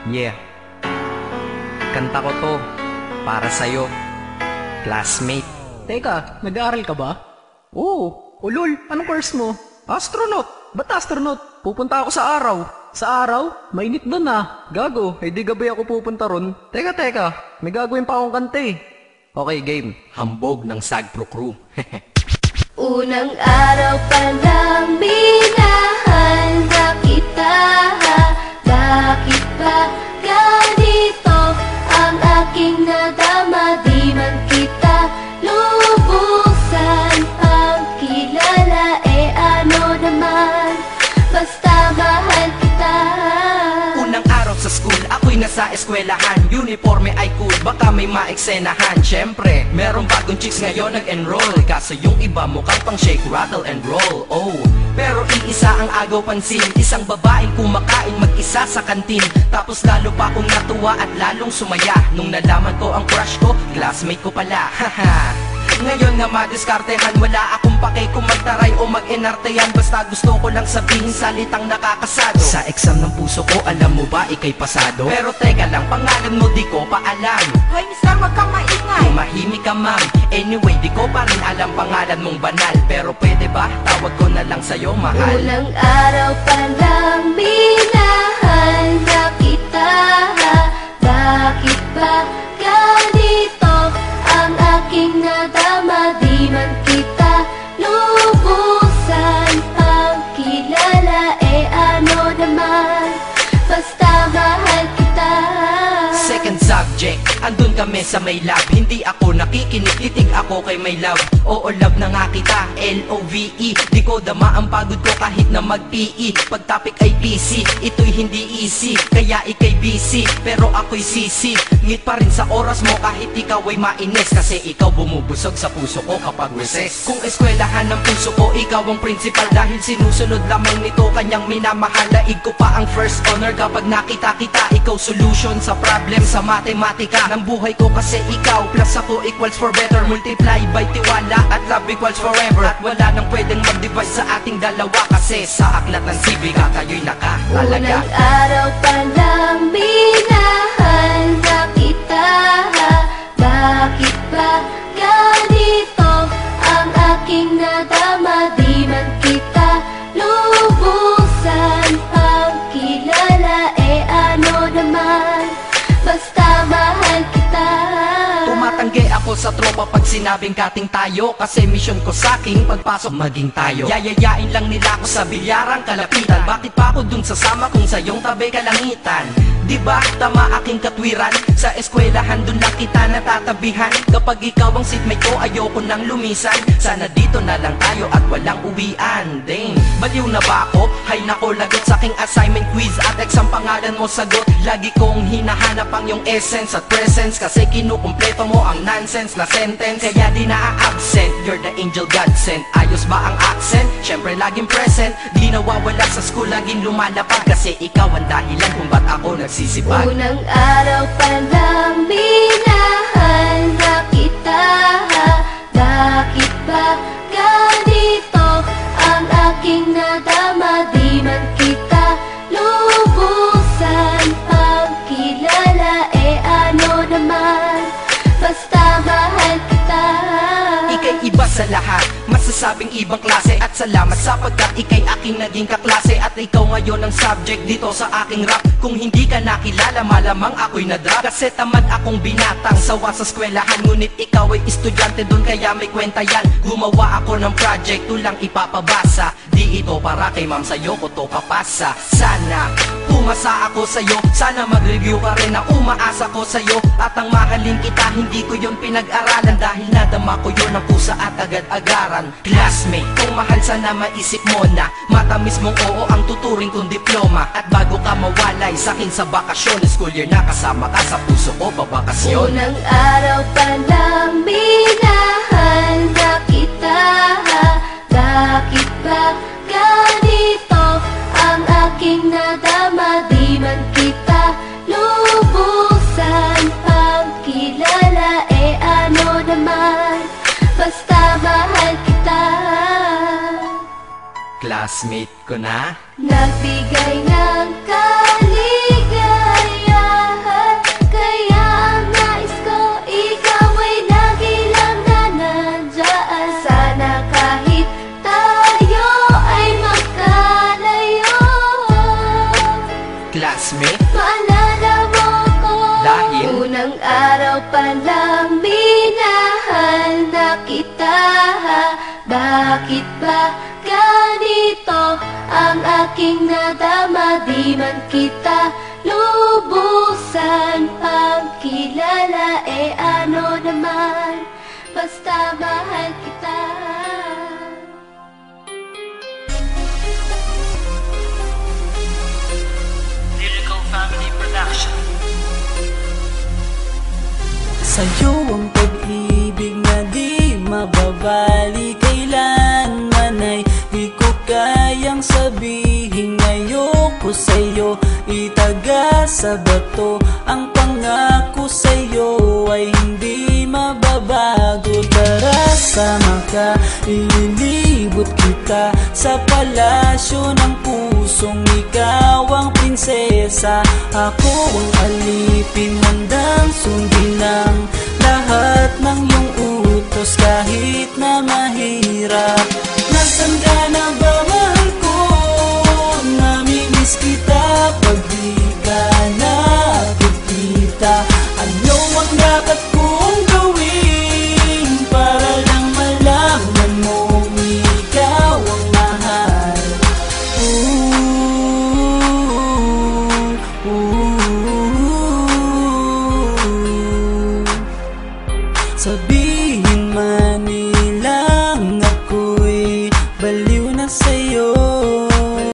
Yeah, kanta ko to para sa'yo, classmate. Teka, nag-aaral ka ba? Oo. Ulol, anong course mo? Astronaut. Ba't astronaut? Pupunta ako sa araw. Sa araw? Mainit doon ah. Gago, hindi gabi ako pupunta ron. Teka, may gagawin pa akong kanta eh. Okay, game. Hambog ng Sagpro Crew. Unang araw pa lang minahal na kita. Bakit ba ganito ang aking nadama? Di man kita lubusan ang kilala. Ano naman, basta mahal kita. Unang araw sa school, ako'y nasa eskwelahan. Uniforme ay cool, baka may maeksenahan. Syempre, merong bagong chicks ngayon nag-enroll. Kaso yung iba mukhang pang shake, rattle and roll. Oh, pero iisa ang agaw pansin. Isang babaeng kumakain mag-isa sa kantin. Tapos lalo pa akong natuwa at lalong sumaya nung nalaman ko ang crush ko, classmate ko pala. Haha. Ngayon nga madiskartehan, wala akong pake kung magtaray o mag-enartehan. Basta gusto ko lang sabihin salitang nakakasado. Sa exam ng puso ko, alam mo ba ikay pasado? Pero teka lang, pangalan mo di ko pa alam. Hoy mister, wag kang maingay. Tumahimik ka ma'am. Anyway, di ko pa rin alam pangalan mong banal. Pero pwede ba, tawag ko na lang sa'yo mahal. Unang araw pa lang minahal na kita. Bakit ba ganito ang aking nadama? Di man kita lubusan ang kilala. Ano naman, basta mahal kita. Second subject, andun kami sa may lab. Hindi ako nakikinig, titig ako kay may love. Oo, love na nga kita, L-O-V-E. Di ko dama ang pagod ko kahit na mag-PE. Pag topic ay PC, ito'y hindi easy. Kaya ikay busy, pero ako'y sisi. Ngit pa rin sa oras mo kahit ikaw ay mainis. Kasi ikaw bumubusog sa puso ko kapag recess. Kung eskwelahan ng puso ko, ikaw ang principal. Dahil sinusunod lamang nito kanyang minamahal. Daig ko pa ang first honor kapag nakita kita. Ikaw solution sa problem sa matematika ng buhay ko. Kasi ikaw plus ako equals for better. Multiply by tiwala at love equals forever. At wala nang pwedeng mag-divide sa ating dalawa. Kasi sa aklat ng sibiga tayo'y nakatalaga. Unang araw pa lang minahal na kita. Bakit ba ganito ang aking nadama? Di man kita lubusan ang kilala. Ano naman, basta mahal kita. Tumatanggi ako sa tropa pag sinabing kating tayo. Kasi mission ko sa'king pagpasok maging tayo. Yayayain lang nila ako sa bilyarang kalapitan. Bakit pa ako dun sasama kung sa iyong tabi kalangitan? Diba tama aking katwiran? Sa eskwelahan dun lang kita natatabihan. Kapag ikaw ang seatmate ko, ayoko nang lumisan. Sana dito na lang tayo at walang uwian. Dang, baliw na ba ako? Hay nako, lagot sa aking assignment, quiz at exam, pangalan mo sagot. Lagi kong hinahanap ang iyong essence at presence. Kasi kinukumpleto mo ang nonsense na sentence. Kaya di na-absent, you're the angel God sent. Ayos ba ang accent? Syempre laging present. Di nawawala sa school, laging lumalapag. Kasi ikaw ang dahilan kung ba't ako nagsisipag. Unang araw pa lang minahal na kita. Bakit ba ganito ang aking nadama? Di man kita lubusan ang kilala. Ano naman, basta mahal kita. Ika'y iba sa lahat, masasabing ibang klase. At salamat sapagkat ika'y aking naging kaklase. At ikaw ngayon ang subject dito sa aking rap. Kung hindi ka nakilala, malamang ako'y na-drop. Kasi tamad akong binatang sawa sa eskwelahan. Ngunit ikaw ay estudyante dun, kaya may kwenta yan. Gumawa ako ng project, tulang ipapabasa. Di ito para kay ma'am, sa'yo ko to papasa. Sana umasa ako sa'yo, sana mag-review ka rin na umaasa ko sa'yo. At ang mahalin kita, hindi ko yun pinag-aralan. Dahil nadama ko yun ang pusa at agad-agaran. Classmate, kung mahal sana maisip mo na matamis mong oo ang tuturing kong diploma. At bago ka mawalay sa'kin sa bakasyon, school year na kasama ka sa puso ko babakasyon. Unang araw pa lang minahal na kita. Bakit ba ganito ang aking nadama? Di man kita lubusan ang kilala. Ano naman, basta mahal kita. Classmate ko na Nagbigay ng kaligayahan. classmate? Maalala mo ko, Dahil unang araw pa lang minahal na kita. Bakit ba ganito ang aking nadama? Di man kita lubusan pagkilala, eh ano naman, basta mahal kita. Lyrical Family Production. Sa'yo ang pag-ibig na di mababali, kailanman ay di ko kayang sabihin. Ayoko sa'yo itaga sa bato, ang pangako sa'yo ay hindi mababago. Tara sama ka, ililibot kita sa palasyo ng pusong ikaw ang prinsesa. Ako ang alipin, mandang sundin ng lahat ng iyong utos kahit na mahirap. Nasaan ka na ba, mahal?